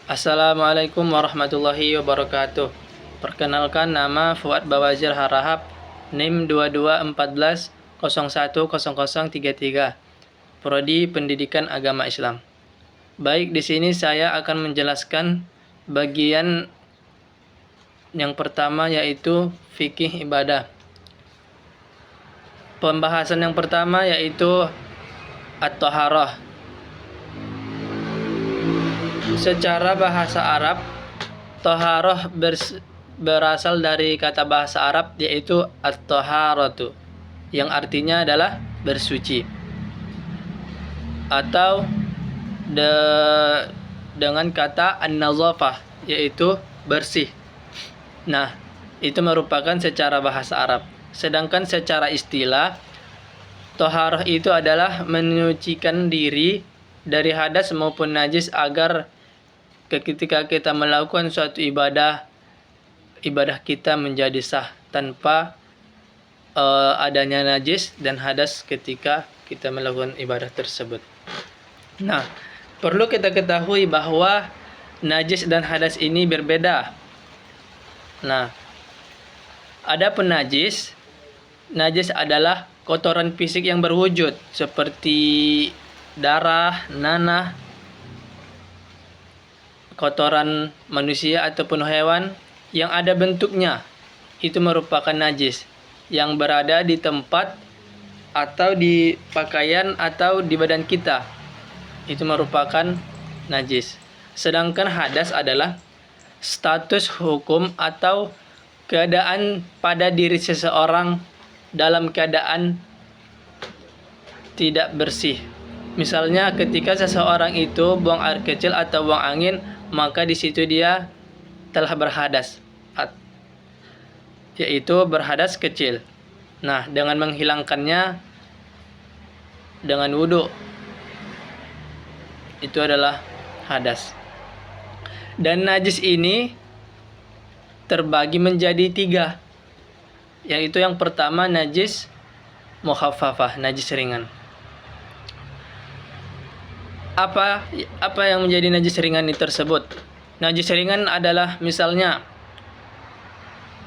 Assalamualaikum warahmatullahi wabarakatuh. Perkenalkan, nama Fuad Bawazir Harahap, NIM 2214010033, Prodi Pendidikan Agama Islam. Baik, di sini saya akan menjelaskan bagian yang pertama, yaitu fikih ibadah. Pembahasan yang pertama yaitu at-thaharah. Secara bahasa Arab, thaharah berasal dari kata bahasa Arab yaitu at-thaharatu, yang artinya adalah bersuci, atau dengan kata an-nazafah, yaitu bersih. Nah, itu merupakan secara bahasa Arab. Sedangkan secara istilah, thaharah itu adalah menyucikan diri dari hadas maupun najis agar ketika kita melakukan suatu ibadah kita menjadi sah tanpa adanya najis dan hadas ketika kita melakukan ibadah tersebut. Nah, perlu kita ketahui bahwa najis dan hadas ini berbeda. Nah, adapun najis adalah kotoran fisik yang berwujud seperti darah, nanah, kotoran manusia ataupun hewan yang ada bentuknya, itu merupakan najis yang berada di tempat atau di pakaian atau di badan kita, itu merupakan najis. Sedangkan hadas adalah status hukum atau keadaan pada diri seseorang dalam keadaan tidak bersih. Misalnya ketika seseorang itu buang air kecil atau buang angin, maka di situ dia telah berhadas, yaitu berhadas kecil. Nah, dengan menghilangkannya dengan wudhu, itu adalah hadas. Dan najis ini terbagi menjadi 3, yaitu yang pertama najis mukhaffafah, najis ringan. Apa yang menjadi najis ringan ini tersebut? Najis ringan adalah misalnya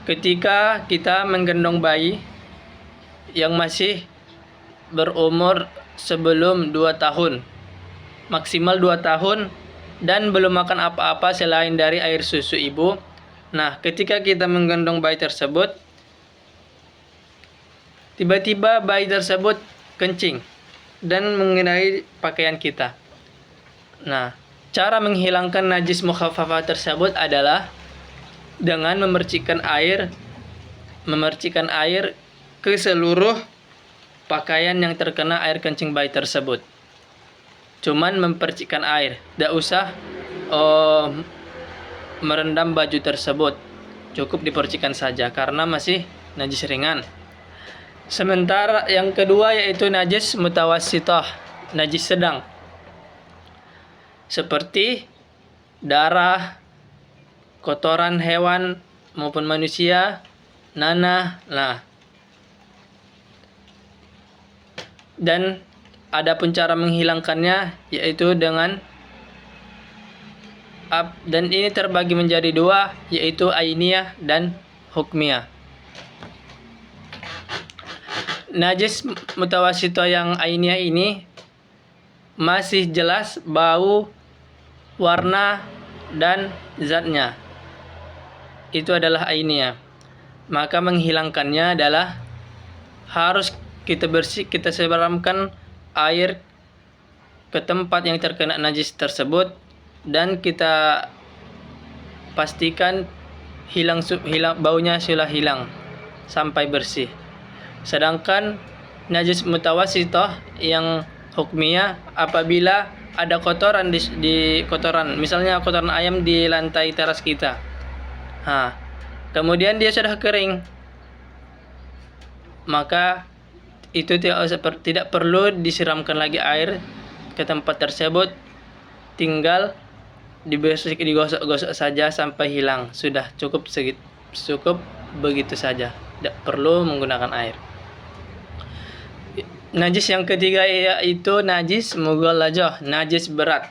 ketika kita menggendong bayi yang masih berumur sebelum 2 tahun, maksimal 2 tahun, dan belum makan apa-apa selain dari air susu ibu. Nah, ketika kita menggendong bayi tersebut, tiba-tiba bayi tersebut kencing dan mengenai pakaian kita. Nah, cara menghilangkan najis mukhaffafah tersebut adalah dengan memercikkan air ke seluruh pakaian yang terkena air kencing bayi tersebut. Cuman mempercikkan air, tidak usah merendam baju tersebut, cukup dipercikkan saja karena masih najis ringan. Sementara yang kedua yaitu najis mutawassithah, najis sedang, seperti darah, kotoran hewan maupun manusia, nanah. Nah, dan adapun cara menghilangkannya yaitu dengan dan ini terbagi menjadi 2, yaitu ainiyah dan hukmiyah. Najis mutawassithah yang ainiyah ini masih jelas bau, warna, dan zatnya. Itu adalah ainiyah. Maka menghilangkannya adalah harus kita siramkan air ke tempat yang terkena najis tersebut, dan kita pastikan baunya sudah hilang sampai bersih. Sedangkan najis mutawassithah yang hukmiyah, apabila ada kotoran di kotoran, misalnya kotoran ayam di lantai teras kita, kemudian dia sudah kering, maka itu tidak perlu disiramkan lagi air ke tempat tersebut, tinggal digosok-gosok saja sampai hilang. Sudah cukup begitu saja, tidak perlu menggunakan air. Najis yang ketiga yaitu najis mughalladzah, najis berat,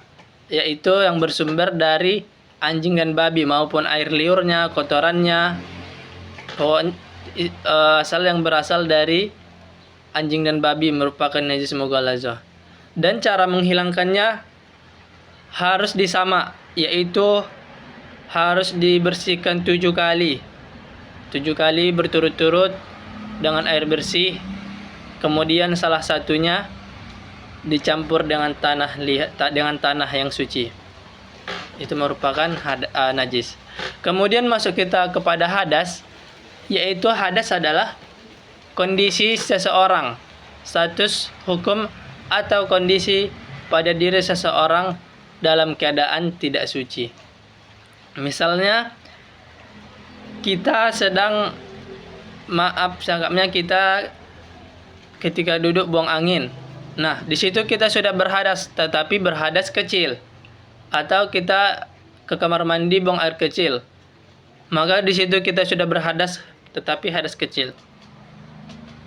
yaitu yang bersumber dari anjing dan babi maupun air liurnya, kotorannya, asal yang berasal dari anjing dan babi merupakan najis mughalazah. Dan cara menghilangkannya harus disama, yaitu harus dibersihkan 7 kali. 7 kali berturut-turut dengan air bersih. Kemudian salah satunya dicampur dengan tanah yang suci. Itu merupakan najis. Kemudian masuk kita kepada hadas, yaitu hadas adalah kondisi seseorang, status hukum atau kondisi pada diri seseorang dalam keadaan tidak suci. Misalnya kita sedang kita ketika duduk buang angin. Nah, di situ kita sudah berhadas, tetapi berhadas kecil. Atau kita ke kamar mandi buang air kecil. Maka di situ kita sudah berhadas, tetapi hadas kecil.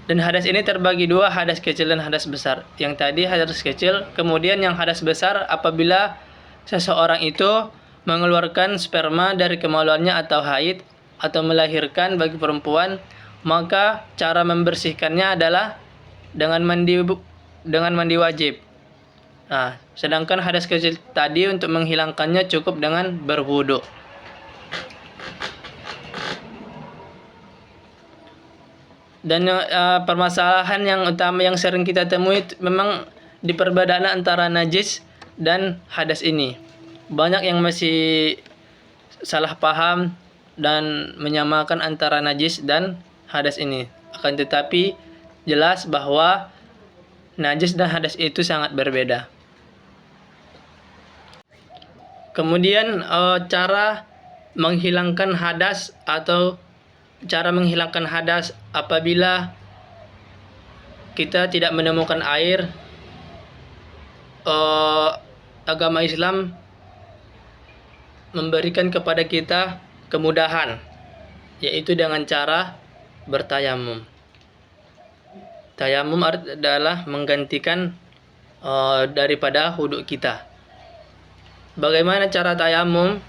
Dan hadas ini terbagi dua, hadas kecil dan hadas besar. Yang tadi hadas kecil, kemudian yang hadas besar apabila seseorang itu mengeluarkan sperma dari kemaluannya atau haid atau melahirkan bagi perempuan, maka cara membersihkannya adalah dengan mandi wajib. Nah, sedangkan hadas kecil tadi untuk menghilangkannya cukup dengan berwudu. Dan permasalahan yang utama yang sering kita temui memang di perbedaan antara najis dan hadas ini. Banyak yang masih salah paham dan menyamakan antara najis dan hadas ini. Akan tetapi jelas bahwa najis dan hadas itu sangat berbeda. Kemudian cara menghilangkan hadas apabila kita tidak menemukan air, agama Islam memberikan kepada kita kemudahan, yaitu dengan cara bertayamum. Tayamum adalah menggantikan daripada wudhu kita. Bagaimana cara tayamum?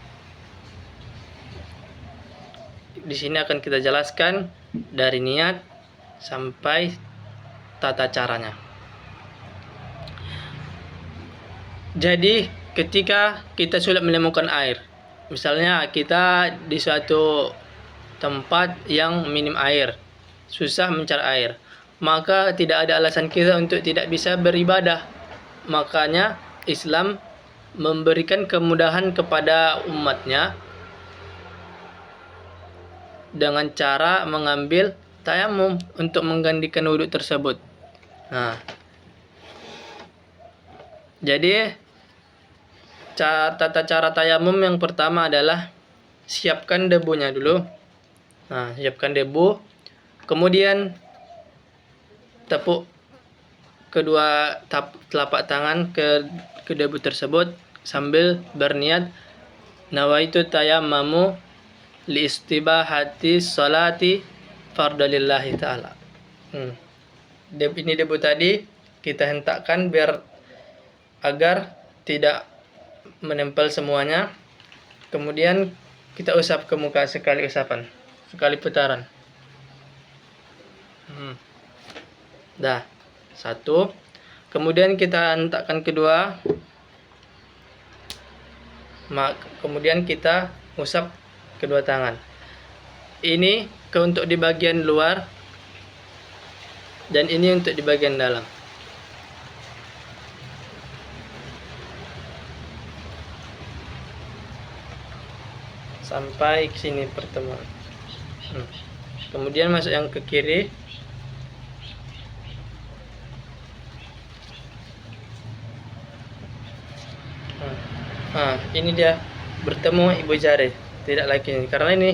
Di sini akan kita jelaskan dari niat sampai tata caranya. Jadi, ketika kita sulit menemukan air, misalnya kita di suatu tempat yang minim air, susah mencari air, maka tidak ada alasan kita untuk tidak bisa beribadah. Makanya Islam memberikan kemudahan kepada umatnya dengan cara mengambil tayamum untuk menggantikan wudhu tersebut. Nah, jadi tata cara tayamum yang pertama adalah siapkan debunya dulu. Nah, siapkan debu, kemudian tepuk kedua telapak tangan ke debu tersebut sambil berniat nawaitu tayammamu li istibahati salati fardalillahi ta'ala. Ini debu tadi kita hentakkan agar tidak menempel semuanya. Kemudian kita usap ke muka sekali putaran. Dah, satu. Kemudian kita hentakkan kedua. Kemudian kita usap kedua tangan. Ini untuk di bagian luar dan ini untuk di bagian dalam. Sampai ke sini pertemuan. Kemudian masuk yang ke kiri. Ini dia bertemu ibu jari, tidak lagi ini, karena ini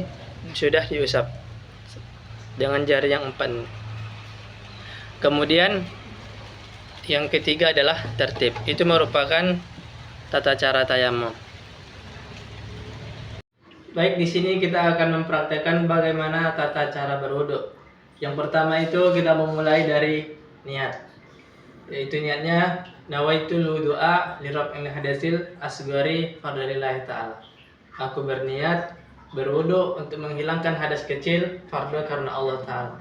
sudah diusap dengan jari yang 4. Kemudian yang ketiga adalah tertib. Itu merupakan tata cara tayamum. Baik, di sini kita akan mempraktekkan bagaimana tata cara berwudu. Yang pertama itu kita memulai dari niat. Yaitu niatnya nawaitul wudu'a li raf'il hadasil asghari fardalillahi ta'ala. Aku berniat berwudu untuk menghilangkan hadas kecil fardu karena Allah Ta'ala.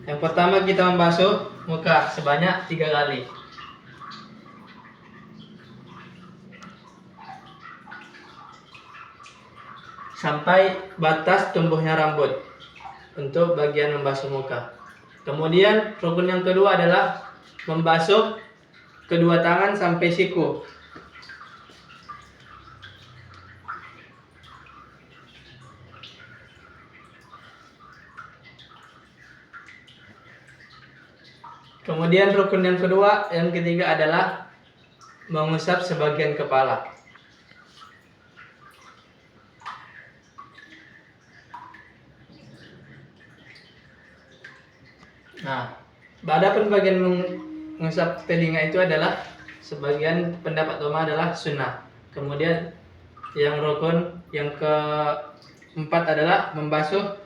Yang pertama kita membasuh muka sebanyak 3 kali. Sampai batas tumbuhnya rambut untuk bagian membasuh muka. Kemudian rukun yang kedua adalah membasuh kedua tangan sampai siku. Kemudian rukun yang kedua, yang ketiga adalah mengusap sebagian kepala. Nah, adapun bagian mengusap telinga itu adalah sebagian pendapat ulama adalah sunnah. Kemudian yang rukun yang keempat adalah membasuh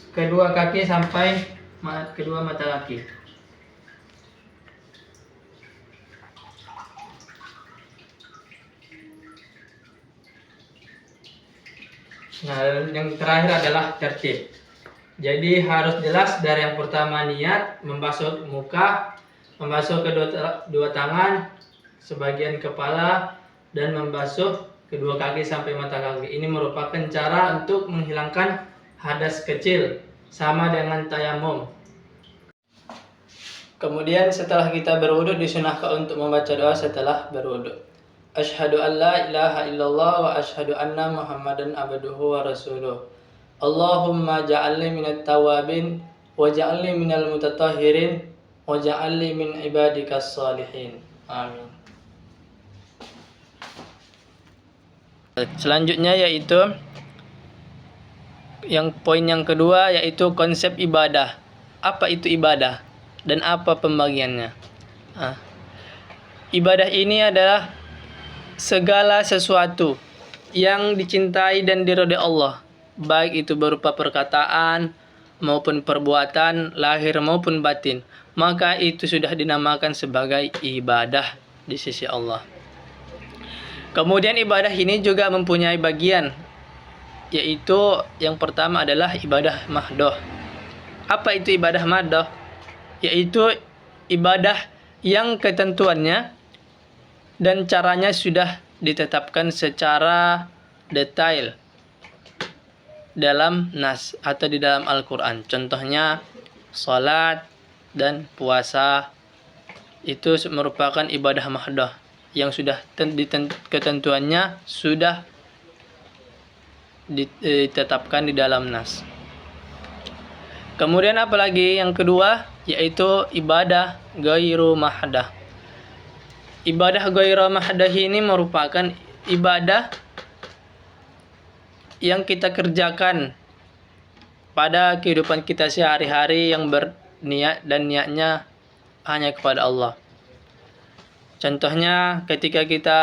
kedua kaki sampai kedua mata kaki. Nah, yang terakhir adalah tertib. Jadi harus jelas dari yang pertama niat, membasuh muka, membasuh kedua tangan, sebagian kepala, dan membasuh kedua kaki sampai mata kaki. Ini merupakan cara untuk menghilangkan hadas kecil, sama dengan tayamum. Kemudian setelah kita berwudu disunahkan untuk membaca doa setelah berwudu. Asyhadu an la ilaha illallah wa asyhadu anna Muhammadan abduhu wa rasuluh. Allahumma ja'alni minat tawabin wa ja'alni minal mutatahhirin wa ja'alni min ibadikas salihin. Amin. Selanjutnya yaitu poin yang kedua yaitu konsep ibadah. Apa itu ibadah dan apa pembagiannya? Ibadah ini adalah segala sesuatu yang dicintai dan diridhai Allah, baik itu berupa perkataan maupun perbuatan lahir maupun batin, maka itu sudah dinamakan sebagai ibadah di sisi Allah. Kemudian ibadah ini juga mempunyai bagian, yaitu yang pertama adalah ibadah mahdoh. Apa itu ibadah mahdoh? Yaitu ibadah yang ketentuannya dan caranya sudah ditetapkan secara detail dalam nas atau di dalam Al-Quran. Contohnya salat dan puasa itu merupakan ibadah mahdoh yang sudah ketentuannya sudah ditetapkan di dalam nas. Kemudian apalagi yang kedua yaitu ibadah ghairu mahdah. Ibadah ghairu mahdah ini merupakan ibadah yang kita kerjakan pada kehidupan kita sehari-hari yang berniat dan niatnya hanya kepada Allah. Contohnya ketika kita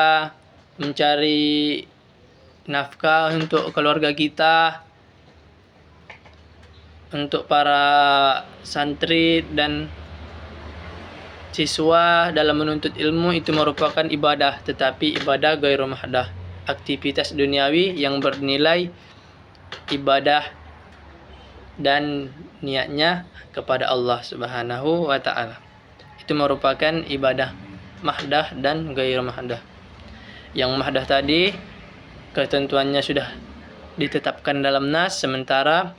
mencari nafkah untuk keluarga kita, untuk para santri dan siswa dalam menuntut ilmu, itu merupakan ibadah, tetapi ibadah ghairu mahdah, aktivitas duniawi yang bernilai ibadah dan niatnya kepada Allah Subhanahu wa taala. Itu merupakan ibadah mahdah dan ghairu mahdah. Yang mahdah tadi ketentuannya sudah ditetapkan dalam nas, sementara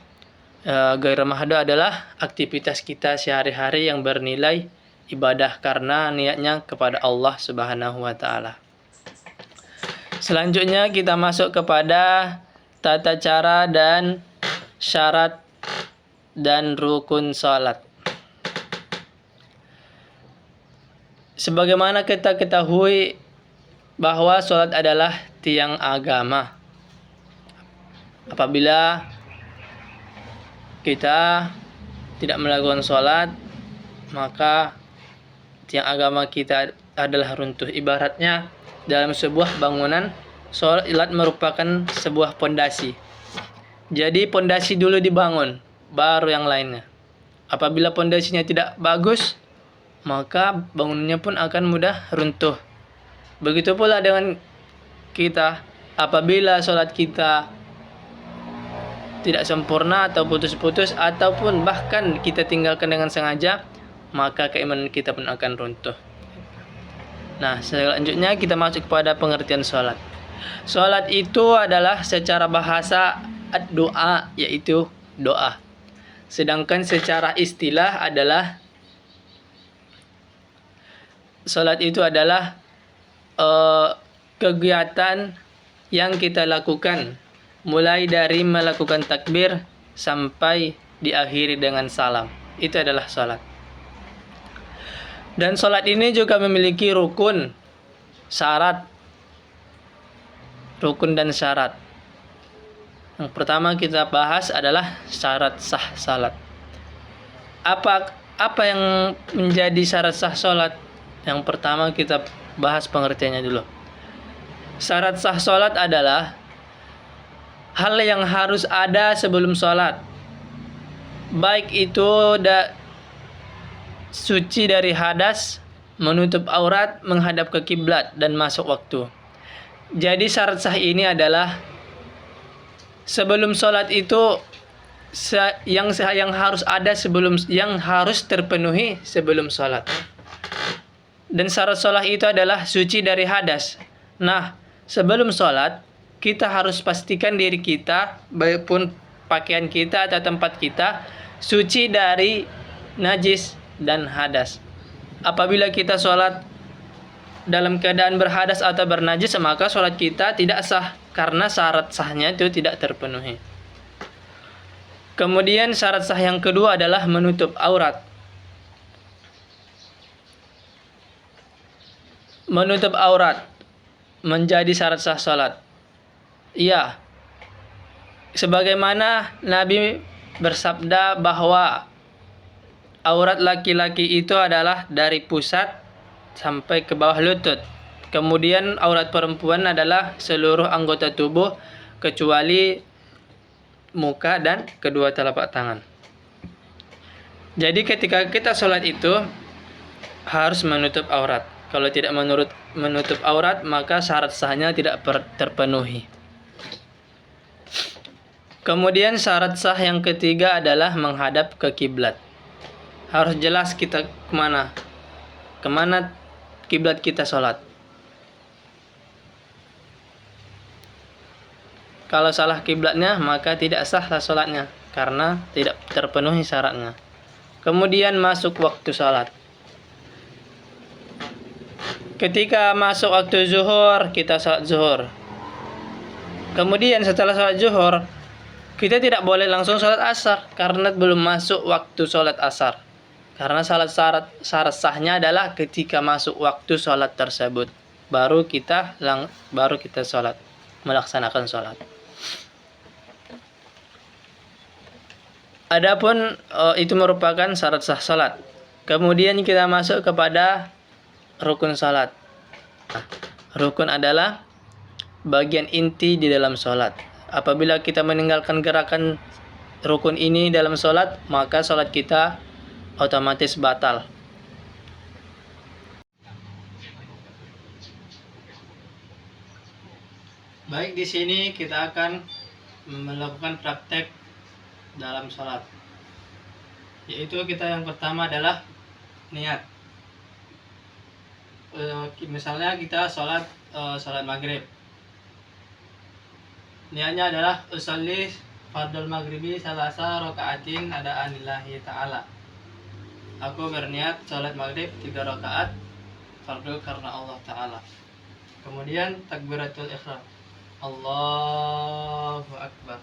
ghairu mahdah adalah aktivitas kita sehari-hari yang bernilai ibadah karena niatnya kepada Allah Subhanahu wa taala. Selanjutnya kita masuk kepada tata cara dan syarat dan rukun salat. Sebagaimana kita ketahui bahwa salat adalah tiang agama. Apabila kita tidak melakukan salat, maka tiang agama kita adalah runtuh. Ibaratnya dalam sebuah bangunan, salat merupakan sebuah pondasi. Jadi pondasi dulu dibangun, baru yang lainnya. Apabila pondasinya tidak bagus, maka bangunannya pun akan mudah runtuh. Begitu pula dengan kita. Apabila sholat kita tidak sempurna atau putus-putus ataupun bahkan kita tinggalkan dengan sengaja, maka keimanan kita pun akan runtuh. Nah, selanjutnya kita masuk kepada pengertian sholat. Sholat itu adalah secara bahasa doa, yaitu doa. Sedangkan secara istilah adalah sholat itu adalah kegiatan yang kita lakukan mulai dari melakukan takbir sampai diakhiri dengan salam. Itu adalah sholat. Dan sholat ini juga memiliki rukun, syarat, rukun dan syarat. Yang pertama kita bahas adalah syarat sah salat. Apa yang menjadi syarat sah salat? Yang pertama kita bahas pengertiannya dulu. Syarat sah salat adalah hal yang harus ada sebelum salat. Baik itu suci dari hadas, menutup aurat, menghadap ke kiblat dan masuk waktu. Jadi syarat sah ini adalah sebelum sholat itu yang harus ada yang harus terpenuhi sebelum sholat. Dan syarat sholat itu adalah suci dari hadas. Nah, sebelum sholat kita harus pastikan diri kita, baik pun pakaian kita atau tempat kita, suci dari najis dan hadas. Apabila kita sholat dalam keadaan berhadas atau bernajis, maka sholat kita tidak sah karena syarat sahnya itu tidak terpenuhi. Kemudian syarat sah yang kedua adalah menutup aurat. Menutup aurat menjadi syarat sah sholat. Iya, sebagaimana Nabi bersabda bahwa aurat laki-laki itu adalah dari pusat sampai ke bawah lutut. Kemudian aurat perempuan adalah seluruh anggota tubuh kecuali muka dan kedua telapak tangan. Jadi ketika kita sholat itu harus menutup aurat. Kalau tidak menutup aurat, maka syarat sahnya tidak terpenuhi. Kemudian syarat sah yang ketiga adalah menghadap ke kiblat. Harus jelas kita kemana kiblat kita sholat. Kalau salah kiblatnya, maka tidak sah sholatnya karena tidak terpenuhi syaratnya. Kemudian masuk waktu sholat. Ketika masuk waktu zuhur, kita sholat zuhur. Kemudian setelah sholat zuhur, kita tidak boleh langsung sholat asar karena belum masuk waktu sholat asar. Karena syarat sahnya adalah ketika masuk waktu sholat tersebut, baru kita sholat, melaksanakan sholat. Adapun itu merupakan syarat sah sholat. Kemudian kita masuk kepada rukun sholat. Rukun adalah bagian inti di dalam sholat. Apabila kita meninggalkan gerakan rukun ini dalam sholat, maka sholat kita otomatis batal. Baik, di sini kita akan melakukan praktek dalam sholat. Yaitu kita yang pertama adalah niat. Misalnya kita sholat maghrib. Niatnya adalah usolli fardul maghribi salasa rakaatin adaan lillahi ta'ala. Aku berniat sholat maghrib 3 rakaat fardu karena Allah Ta'ala. Kemudian takbiratul ihram, Allahu Akbar.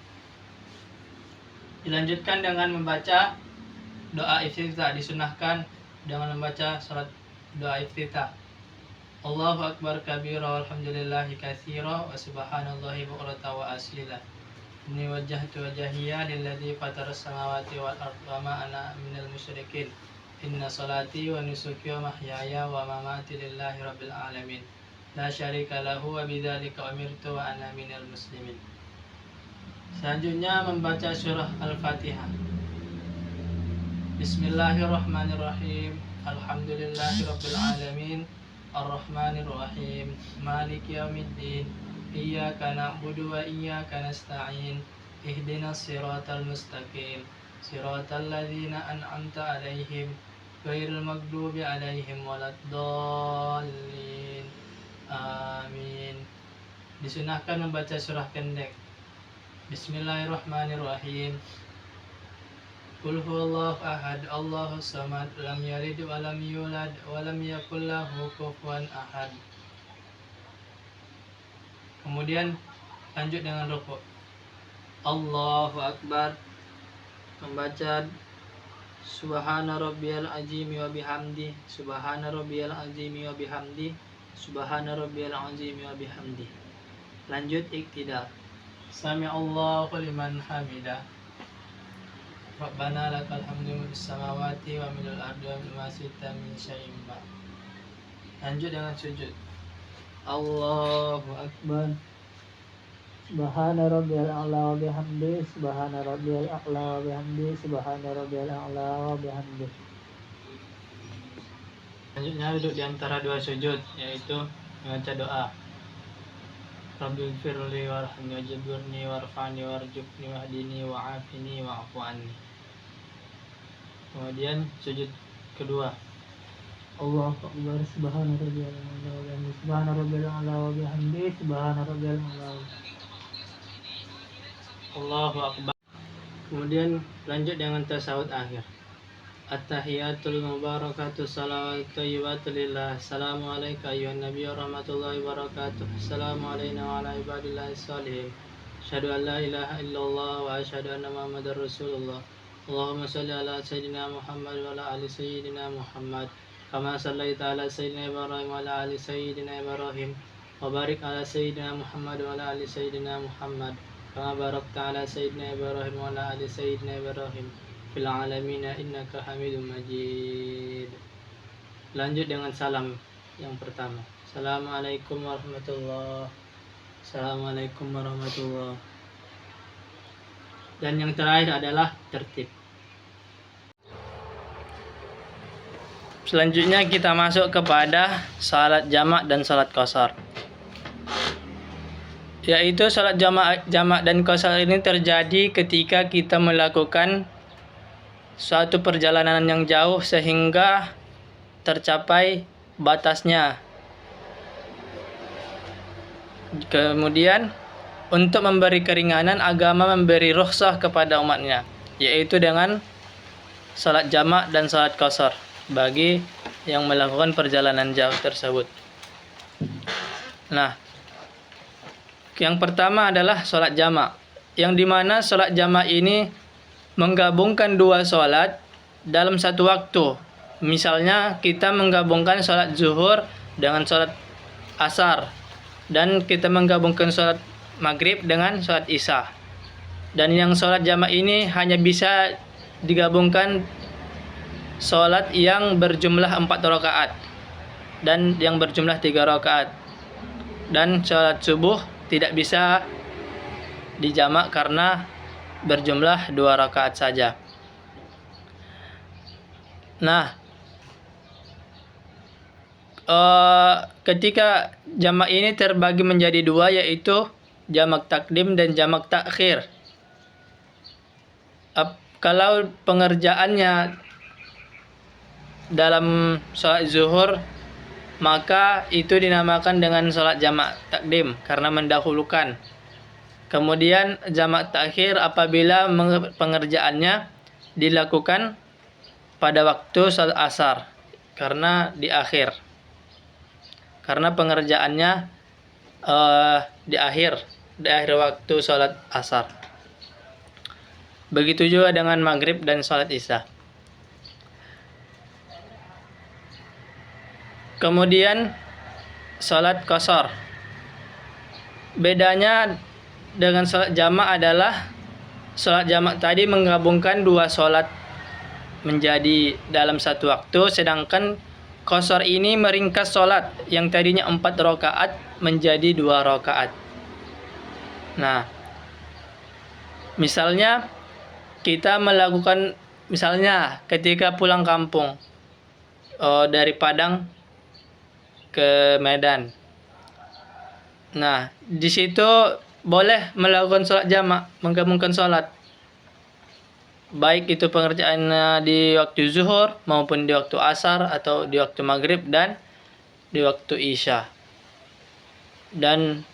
Dilanjutkan dengan membaca doa iftitah. Disunahkan dengan membaca sholat doa iftitah, Allahu Akbar kabira walhamdulillahi katsira wa subhanallahi bukratan wa asila. Inni wajjahtu wajhiya lilladzi fataras samawati wal arda wa ma ana minal musyrikin. Inna salati wa nusuki wa mahyaya wa mamati lillahi rabbil alamin. La syarika lahu wa bidzalika umirtu wa ana minal muslimin. Selanjutnya membaca surah Al-Fatihah. Bismillahirrahmanirrahim. Alhamdulillahi rabbil alamin. Ar-Rahmanir Rahim. Maliki yaumiddin. iyyaka na'budu wa iyyaka nasta'in ihdinas siratal mustaqim siratal ladzina an'amta 'alaihim ghairil maghdubi 'alaihim waladdallin. Amin. Disunahkan membaca surah pendek. Bismillahirrahmanirrahim. Qul huwallahu ahad, Allahus samad, lam yalid wa lam yulad wa lam yakul lahu kufuwan ahad. Kemudian lanjut dengan rukuk. Allahu akbar. Membaca Subhana rabbiyal azimi wa bihamdi, Subhana rabbiyal azimi wa bihamdi, Subhana rabbiyal azimi wa bihamdi. Lanjut iktidal. Sami Allahu liman hamidah. Rabbana lakal hamdu fis samawati wa minal ardi wa ma syi'ta min syai'in ba'd. Lanjut dengan sujud. Allahu akbar. Subhana rabbiyal a'la wa bihamdi, Subhana rabbiyal a'la wa bihamdi, Subhana rabbiyal a'la wa bihamdi. Selanjutnya duduk di antara dua sujud, yaitu membaca doa. Rabbighfirli warhamni wajburni warfa'ni warzuqni wahdini wa'afini wa'fu anni. Kemudian sujud kedua. Allahu akbar. Subhana rabbiyal a'la wa bihamdi, Subhana rabbiyal a'la wa bihamdi, Subhana rabbiyal a'la. Allahu akbar. Kemudian lanjut dengan tasawuf akhir. At-tahiyatul mubarakatuh salawat thayyibatu lillah. Assalamu alayka ayyuhan nabiyyu warahmatullahi wabarakatuh. Assalamu alayna wa ala ibadillahis sholihin. Asyhadu an la ilaha illallah wa asyhadu anna Muhammadar Rasulullah. Allahumma shalli ala sayyidina Muhammad wa ala ali sayyidina Muhammad. Kama shallaita ala sayyidina Ibrahim wa ala ali sayyidina Ibrahim. Wa barik ala sayyidina Muhammad wa ala ali sayyidina Muhammad. Kama barakta ala sayyidina Ibrahim wa ala ali sayyidina Ibrahim fil alamina innaka Hamidum Majid. Lanjut dengan salam yang pertama. Assalamualaikum warahmatullahi. Assalamualaikum warahmatullahi. Dan yang terakhir adalah tertib. Selanjutnya kita masuk kepada salat jamak dan salat qashar. Yaitu salat jamak dan qashar ini terjadi ketika kita melakukan suatu perjalanan yang jauh sehingga tercapai batasnya. Kemudian untuk memberi keringanan, agama memberi rukhsah kepada umatnya, yaitu dengan salat jamak dan salat qashar bagi yang melakukan perjalanan jauh tersebut. Nah, yang pertama adalah salat jamak, yang dimana salat jamak ini menggabungkan dua salat dalam satu waktu. Misalnya kita menggabungkan salat zuhur dengan salat asar, dan kita menggabungkan salat maghrib dengan salat isya. Dan yang salat jamak ini hanya bisa digabungkan salat yang berjumlah 4 rakaat dan yang berjumlah 3 rakaat. Dan salat subuh tidak bisa dijamak karena berjumlah 2 rakaat saja. Nah, ketika jamak ini terbagi menjadi dua, yaitu jamak takdim dan jamak takhir. Kalau pengerjaannya dalam salat zuhur, maka itu dinamakan dengan salat jamak takdim karena mendahulukan. Kemudian jamak takhir apabila pengerjaannya dilakukan pada waktu salat asar karena di akhir. Karena pengerjaannya di akhir waktu salat asar. Begitu juga dengan maghrib dan salat isya. Kemudian salat qashar. Bedanya dengan salat jamak adalah salat jamak tadi menggabungkan dua salat menjadi dalam satu waktu, sedangkan qashar ini meringkas salat yang tadinya 4 rakaat menjadi 2 rakaat. Nah, misalnya kita melakukan, misalnya ketika pulang kampung dari Padang ke Medan, Nah, di situ boleh melakukan sholat jamak, menggabungkan sholat. Baik itu pengerjaannya di waktu zuhur maupun di waktu asar atau di waktu maghrib dan di waktu isya. Dan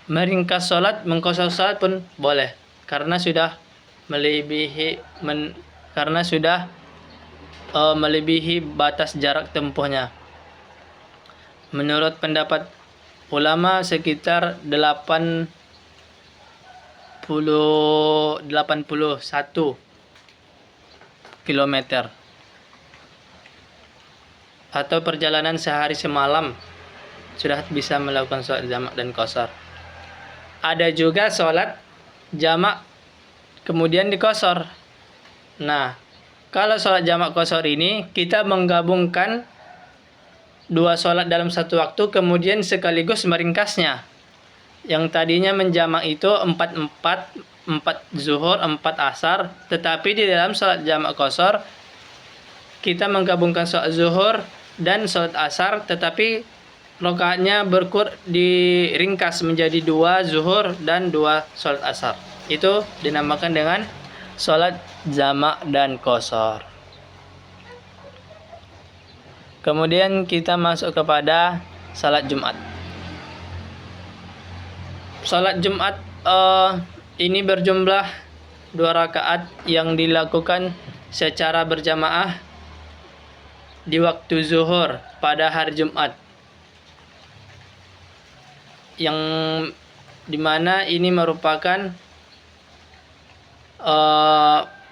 meringkas sholat, mengkosor sholat pun boleh karena sudah melebihi batas jarak tempuhnya. Menurut pendapat ulama sekitar 81 kilometer atau perjalanan sehari semalam sudah bisa melakukan sholat jamak dan qashar. Ada juga sholat jamak kemudian dikosor. Nah, kalau sholat jamak qashar ini kita menggabungkan dua sholat dalam satu waktu kemudian sekaligus meringkasnya. Yang tadinya menjamak itu 4 zuhur, 4 asar, tetapi di dalam sholat jamak qashar kita menggabungkan sholat zuhur dan sholat asar, tetapi rakaatnya diringkas menjadi 2 zuhur dan 2 sholat asar. Itu dinamakan dengan sholat jamak dan qashar. Kemudian kita masuk kepada salat Jumat. Salat Jumat ini berjumlah 2 rakaat yang dilakukan secara berjamaah di waktu zuhur pada hari Jumat. Yang dimana ini merupakan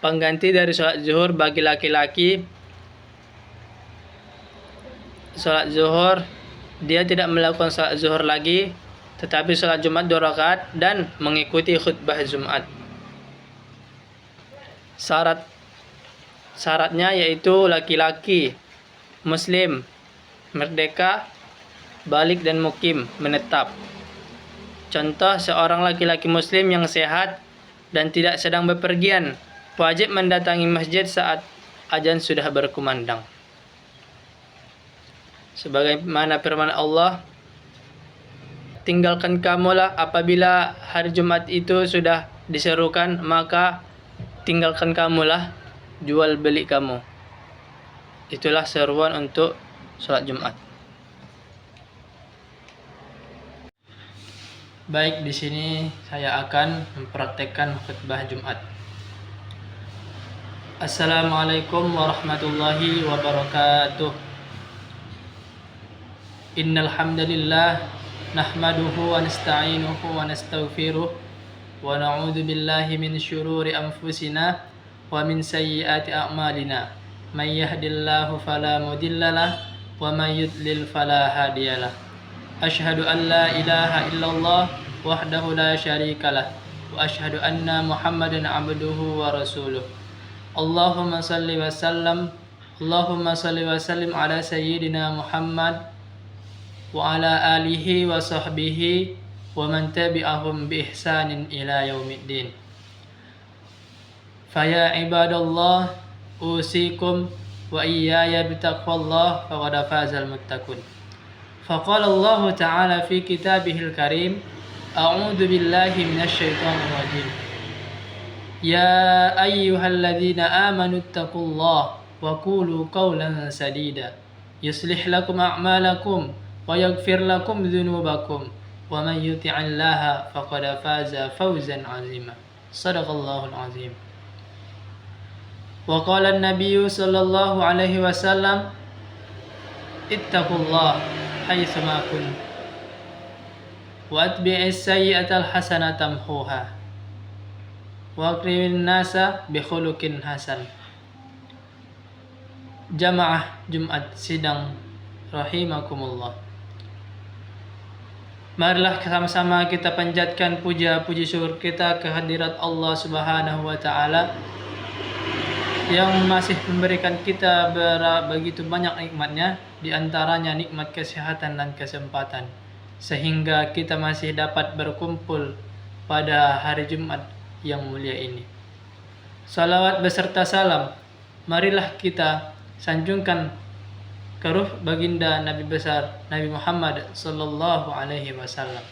pengganti dari sholat zuhur bagi laki-laki. Sholat zuhur dia tidak melakukan sholat zuhur lagi, tetapi sholat Jumat 2 rakaat dan mengikuti khutbah Jumat. Syaratnya yaitu laki-laki muslim, merdeka, balik dan mukim, menetap. Contoh, seorang laki-laki muslim yang sehat dan tidak sedang bepergian wajib mendatangi masjid saat azan sudah berkumandang. Sebagaimana firman Allah, tinggalkan kamulah apabila hari Jumat itu sudah diserukan, maka tinggalkan kamulah jual beli kamu. Itulah seruan untuk sholat Jumat. Baik, di sini saya akan mempraktekkan khutbah Jumat. Assalamualaikum warahmatullahi wabarakatuh. Innal hamdalillah nahmaduhu wa nasta'inuhu wa nastaghfiruh wa na'udzu billahi min syururi anfusina wa min sayyiati a'malina. May yahdihillahu fala mudhillalah wa may yudlil fala hadiyalah. Asyhadu an la ilaha illallah wahdahu la syarikalah wa asyhadu anna Muhammadan abduhu wa rasuluh. Allahumma salli wa sallim ala sayyidina Muhammad wa ala alihi wa sahbihi wa man tabi'ahum bi ihsanin ila yaumiddin. Faya ibadallah usikum wa iyaya bitaqwallah faqad fazal muttaqun. Faqala Allah ta'ala fi kitabihil karim, a'udzu billahi minasy syaithanir rajim. Ya ayyuhalladzina amanu taqullaha wa qulu qawlan sadida yuslih lakum a'malakum wa yaghfir lakum dzunubakum wa man yuti'illaha faqad faza fawzan 'azima. Shadaqallahul 'azim. Wa qala an-nabiyyu sallallahu alaihi wasallam, ittaqullah haitsu ma kuntum wa atbi'is sayyi'atal hasanata tamhuha wa akrimin nasa bi khuluqin hasan. Jamaah Jumat sidang rahimakumullah. Marilah sama-sama kita panjatkan puja-puji syukur kita kehadirat Allah Subhanahu wa taala yang masih memberikan kita begitu banyak nikmatnya, di antaranya nikmat kesehatan dan kesempatan, sehingga kita masih dapat berkumpul pada hari Jumat yang mulia ini. Salawat beserta salam marilah kita sanjungkan ke ruh baginda Nabi besar Nabi Muhammad sallallahu alaihi wasallam.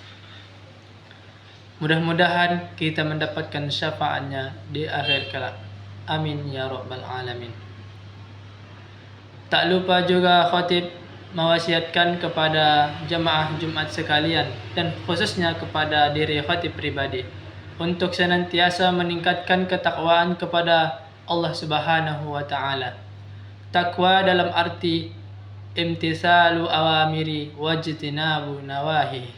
Mudah-mudahan kita mendapatkan syafaatnya di akhir kelak. Amin ya rabbal alamin. Tak lupa juga khatib mewasiatkan kepada jemaah Jumat sekalian dan khususnya kepada diri khatib pribadi untuk senantiasa meningkatkan ketakwaan kepada Allah Subhanahu wa taala. Takwa dalam arti imtisalu awamiri wajtinabu nawahi,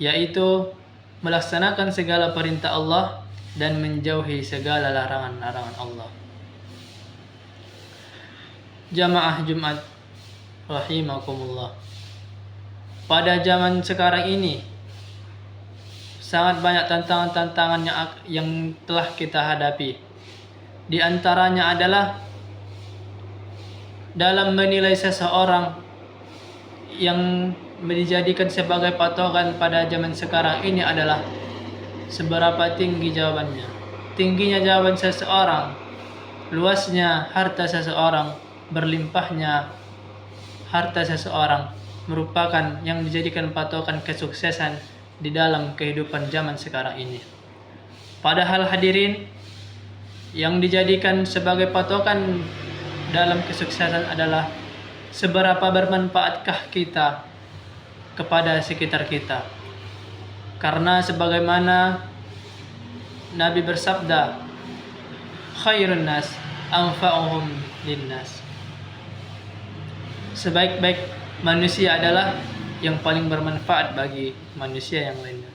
yaitu melaksanakan segala perintah Allah dan menjauhi segala larangan-larangan Allah. Jamaah Jumat rahimakumullah. Pada zaman sekarang ini sangat banyak tantangan-tantangan yang telah kita hadapi. Di antaranya adalah dalam menilai seseorang yang dijadikan sebagai patokan pada zaman sekarang ini adalah seberapa tinggi jawabannya. Tingginya jawaban seseorang, luasnya harta seseorang, berlimpahnya harta seseorang merupakan yang dijadikan patokan kesuksesan di dalam kehidupan zaman sekarang ini. Padahal hadirin, yang dijadikan sebagai patokan dalam kesuksesan adalah seberapa bermanfaatkah kita kepada sekitar kita. Karena sebagaimana Nabi bersabda, khairun nas anfa'uhum linnas. Sebaik-baik manusia adalah yang paling bermanfaat bagi manusia yang lainnya.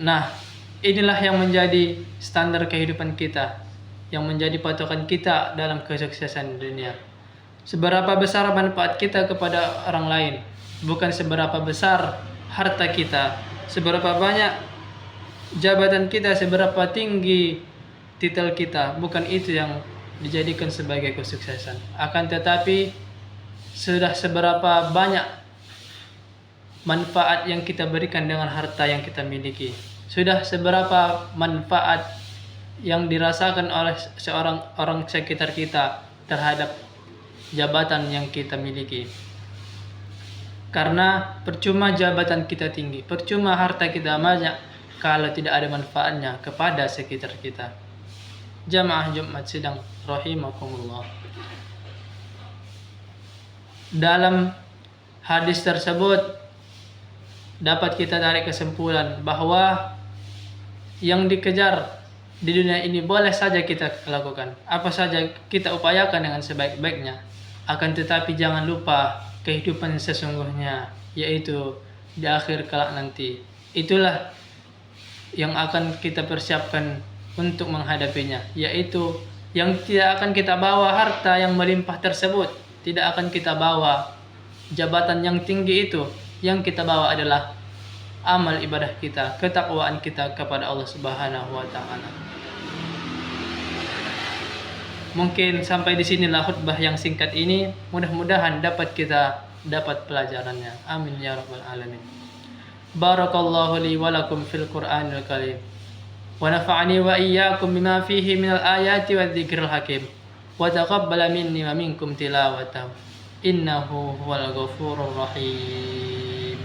Nah, inilah yang menjadi standar kehidupan kita, yang menjadi patokan kita dalam kesuksesan dunia. Seberapa besar manfaat kita kepada orang lain, bukan seberapa besar harta kita, seberapa banyak jabatan kita, seberapa tinggi titel kita, bukan itu yang dijadikan sebagai kesuksesan. Akan tetapi sudah seberapa banyak manfaat yang kita berikan dengan harta yang kita miliki, sudah seberapa manfaat yang dirasakan oleh seorang orang sekitar kita terhadap jabatan yang kita miliki. Karena percuma jabatan kita tinggi, percuma harta kita banyak kalau tidak ada manfaatnya kepada sekitar kita. Jamaah Jumat sidang rahimakumullah. Dalam hadis tersebut dapat kita tarik kesimpulan bahwa yang dikejar di dunia ini boleh saja kita lakukan, apa saja kita upayakan dengan sebaik-baiknya. Akan tetapi jangan lupa kehidupan sesungguhnya, yaitu di akhir kelak nanti. Itulah yang akan kita persiapkan untuk menghadapinya, yaitu yang tidak akan kita bawa harta yang melimpah tersebut, tidak akan kita bawa jabatan yang tinggi itu. Yang kita bawa adalah amal ibadah kita, ketakwaan kita kepada Allah Subhanahu wa taala. Mungkin sampai di sinilah khutbah yang singkat ini. Mudah-mudahan kita dapat pelajarannya. Amin ya rabbal alamin. Barakallahu li wa lakum fil Qur'anil karim. Wa nafa'ani wa iyyakum bima fihi minal ayati wadh-dhikril hakim. Wa taqabbala minni wa minkum tilawatahu. Innahu huwal ghafurur rahim.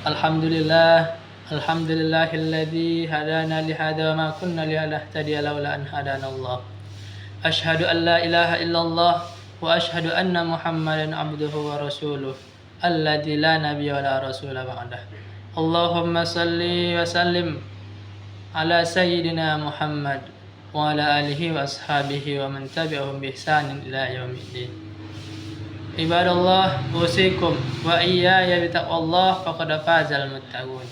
Alhamdulillahilladzi hadana li hada wa ma kunna linahtadiya laula an hadana Allah. Asyhadu an la ilaha illallah wa asyhadu anna Muhammadan abduhu wa rasuluh alladzi la nabiyya wa la rasula ba'dah. Allahumma salli wa sallim ala sayyidina Muhammad wa ala alihi wa ashabihi wa man tabi'ahum bi ihsanin ila yaumiddin. Ibadallah, usikum wa iyaya bitaqwallah faqad fazal muttaqun.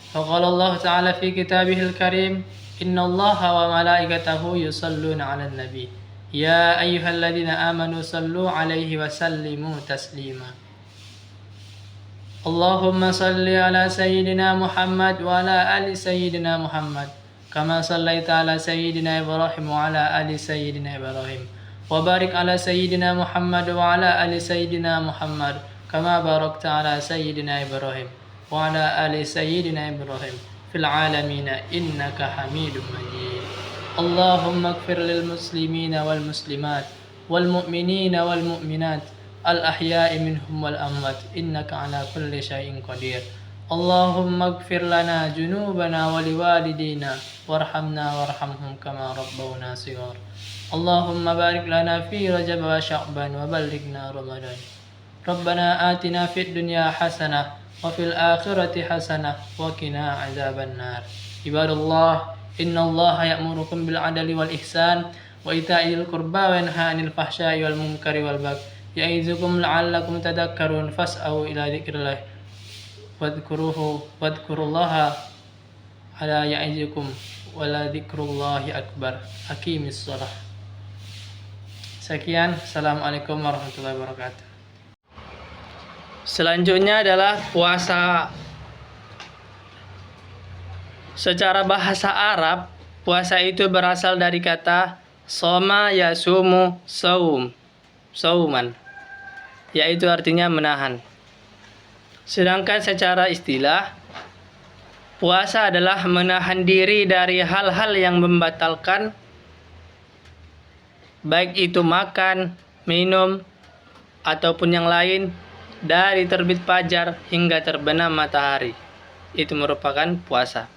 Faqala Allah Ta'ala fi kitabihil karim, innallaha wa malaikatahu yusalluna 'alan nabi. Ya ayyuhalladzina amanu sallu 'alaihi wa sallimu taslima. Allahumma salli ala sayyidina Muhammad wa ala ali sayyidina Muhammad kama sallaita ala sayyidina Ibrahim wa ala ali sayyidina Ibrahim. وبارك على سيدنا محمد وعلى آل سيدنا محمد كما باركت على سيدنا إبراهيم وعلى آل سيدنا إبراهيم في العالمين إنك حميد مجيد. اللهم اغفر للمسلمين والمسلمات والمؤمنين والمؤمنات الأحياء منهم والأموات إنك على كل شيء قدير. اللهم اغفر لنا ذنوبنا ولوالدينا وارحمنا وارحمهم كما ربونا صغار. اللهم بارك لنا في رجب وشعبان وبلغنا رمضان. ربنا آتنا في الدنيا حسنة وفي الآخرة حسنة وقنا عذاب النار. عباد الله إن الله يأمركم بالعدل والإحسان وإيتاء ذي القربى وينهى عن الفحشاء والمنكر والبغي يعظكم لعلكم تذكرون فاسعوا إلى ذكر الله واذكروا الله على يعظكم ولذكر الله أكبر. Aqimis shalah. Sekian, assalamualaikum warahmatullahi wabarakatuh. Selanjutnya adalah puasa. Secara bahasa Arab, puasa itu berasal dari kata soma yasumu sauman, yaitu artinya menahan. Sedangkan secara istilah, puasa adalah menahan diri dari hal-hal yang membatalkan, baik itu makan, minum, ataupun yang lain, dari terbit fajar hingga terbenam matahari. Itu merupakan puasa.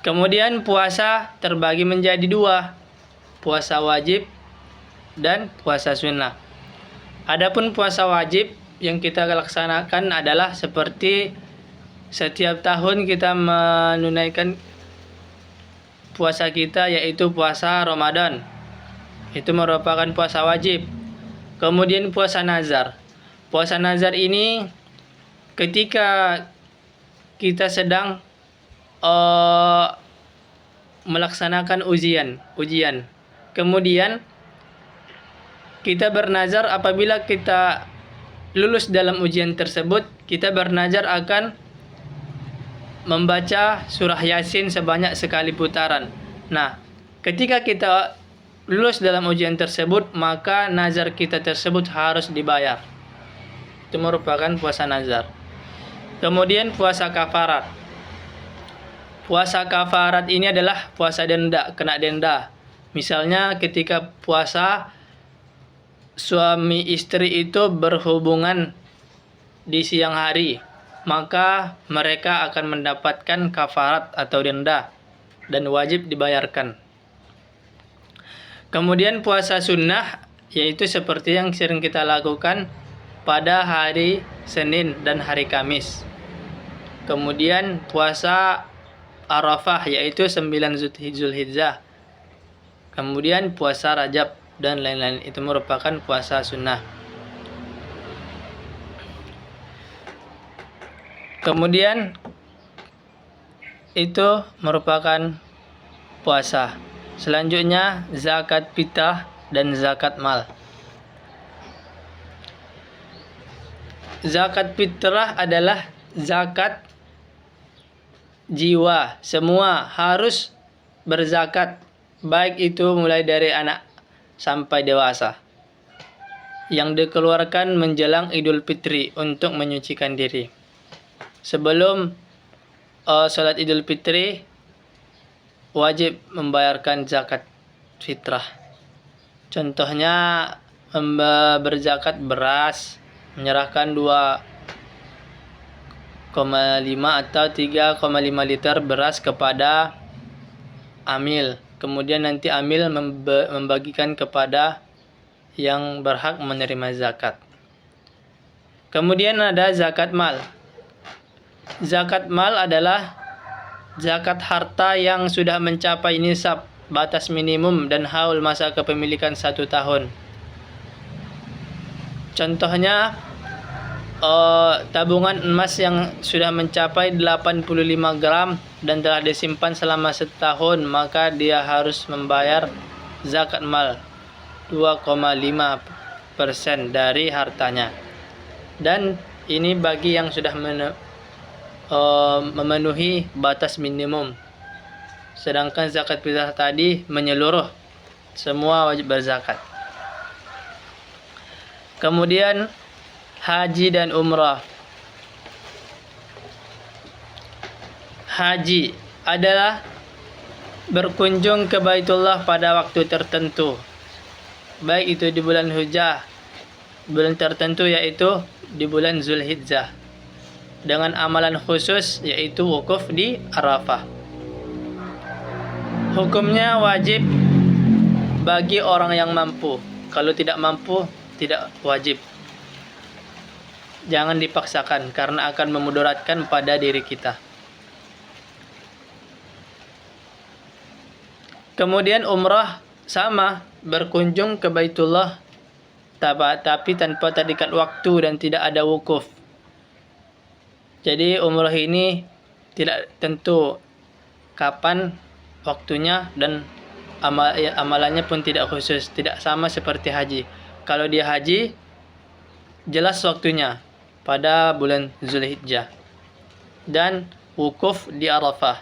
Kemudian puasa terbagi menjadi dua, puasa wajib dan puasa sunnah. Adapun puasa wajib yang kita laksanakan adalah seperti setiap tahun kita menunaikan puasa kita, yaitu puasa Ramadan. Itu merupakan puasa wajib. Kemudian puasa nazar. Puasa nazar ini ketika kita sedang melaksanakan ujian. Kemudian kita bernazar apabila kita lulus dalam ujian tersebut, kita bernazar akan membaca surah Yasin sebanyak sekali putaran. Nah, ketika kita lulus dalam ujian tersebut, maka nazar kita tersebut harus dibayar. Itu merupakan puasa nazar. Kemudian puasa kafarat. Puasa kafarat ini adalah puasa denda, kena denda. Misalnya ketika puasa suami istri itu berhubungan di siang hari, maka mereka akan mendapatkan kafarat atau denda dan wajib dibayarkan. Kemudian puasa sunnah, yaitu seperti yang sering kita lakukan pada hari Senin dan hari Kamis. Kemudian puasa Arafah, yaitu 9 Zulhijjah. Kemudian puasa Rajab dan lain-lain, itu merupakan puasa sunnah. Kemudian itu merupakan puasa. Selanjutnya zakat fitrah dan zakat mal. Zakat fitrah adalah zakat jiwa. Semua harus berzakat, baik itu mulai dari anak sampai dewasa, yang dikeluarkan menjelang Idul Fitri untuk menyucikan diri. Sebelum sholat Idul Fitri, wajib membayarkan zakat fitrah. Contohnya berzakat beras, menyerahkan 2,5 atau 3,5 liter beras kepada amil. Kemudian nanti amil membagikan kepada yang berhak menerima zakat. Kemudian ada zakat mal. Zakat mal adalah zakat harta yang sudah mencapai nisab, batas minimum dan haul masa kepemilikan 1 tahun. Contohnya tabungan emas yang sudah mencapai 85 gram dan telah disimpan selama setahun, maka dia harus membayar zakat mal 2,5% dari hartanya. Dan ini bagi yang sudah memenuhi batas minimum. Sedangkan zakat fitrah tadi menyeluruh, semua wajib berzakat. Kemudian haji dan umrah. Haji adalah berkunjung ke Baitullah pada waktu tertentu, baik itu di bulan Hujjah, bulan tertentu yaitu di bulan Zulhijjah, dengan amalan khusus yaitu wukuf di Arafah. Hukumnya wajib bagi orang yang mampu. Kalau tidak mampu, tidak wajib. Jangan dipaksakan karena akan memudaratkan pada diri kita. Kemudian umrah sama, berkunjung ke Baitullah tapi tanpa terikat waktu dan tidak ada wukuf. Jadi umrah ini tidak tentu kapan waktunya dan amalannya pun tidak khusus, tidak sama seperti haji. Kalau dia haji, jelas waktunya pada bulan Zulhijjah dan wukuf di Arafah.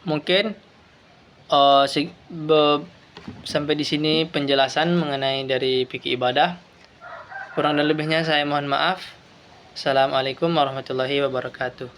Mungkin sampai di sini penjelasan mengenai dari fikih ibadah. Kurang dan lebihnya saya mohon maaf. Assalamualaikum warahmatullahi wabarakatuh.